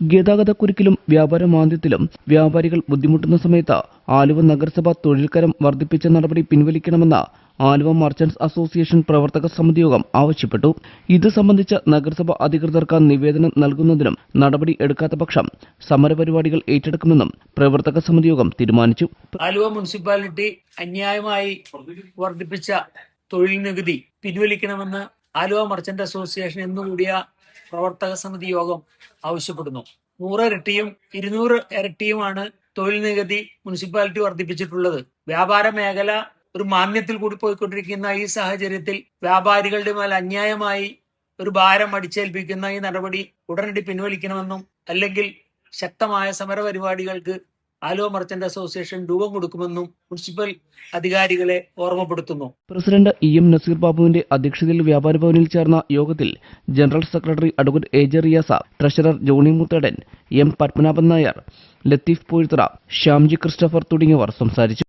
ഗതാഗതക്കുരുക്കിലും വ്യാപാര മാന്ദ്യത്തിലും വ്യാപാരികൾ ബുദ്ധിമുട്ടുന്ന സമയത്ത് ആലുവ നഗരസഭ തൊഴിൽക്കരം വർദ്ധിപ്പിച്ച നടപടി പിൻവലിക്കണമെന്ന് ആലുവ മർച്ചന്റ്സ് അസോസിയേഷൻ പ്രവർത്തക സമിതി യോഗം ആവശ്യപ്പെട്ടു. ഇത് സംബന്ധിച്ച് നഗരസഭ അധികൃതർക്ക് നിവേദനം നൽകുന്നതിനും നടപടി എടുക്കാത്ത പക്ഷം സമരപരിപാടികൾ ഏറ്റെടുക്കുമെന്നും പ്രവർത്തക സമിതി യോഗം തീരുമാനിച്ചു. ആലുവ മുനിസിപ്പാലിറ്റി അന്യായമായി വർദ്ധിപ്പിച്ച തൊഴിൽ നികുതി പിൻവലിക്കണമെന്ന് ആലുവ മർച്ചന്റ് അസോസിയേഷൻ എന്നുകൂടിയ പ്രവർത്തക സമിതി യോഗം ആവശ്യപ്പെടുന്നു. 100 ഇരട്ടിയും 200 ഇരട്ടിയുമാണ് തൊഴിൽ നികുതി മുനിസിപ്പാലിറ്റി വർദ്ധിപ്പിച്ചിട്ടുള്ളത്. വ്യാപാര മേഖല ഒരു മാന്ദ്യത്തിൽ കൂടി പോയിക്കൊണ്ടിരിക്കുന്ന ഈ സാഹചര്യത്തിൽ വ്യാപാരികളുടെ മേൽ അന്യായമായി ഒരു ഭാരം അടിച്ചേൽപ്പിക്കുന്ന ഈ നടപടി ഉടനടി പിൻവലിക്കണമെന്നും അല്ലെങ്കിൽ ശക്തമായ സമരപരിപാടികൾക്ക് ആലുവ മർച്ചന്റ് അസോസിയേഷൻ രൂപം കൊടുക്കുമെന്നും മുനിസിപ്പൽ അധികാരികളെ ഓർമ്മപ്പെടുത്തുന്നു. പ്രസിഡന്റ് എം നസീർ ബാബുവിന്റെ അധ്യക്ഷതയിൽ വ്യാപാര ഭവനിൽ ചേർന്ന യോഗത്തിൽ general secretary advocate A Riyas, treasurer Johny Muthadan, M Padmanabhan Nair, Latheef Poozhthara, Shyamji Christopher തുടങ്ങിയവർ സംസാരിച്ചു.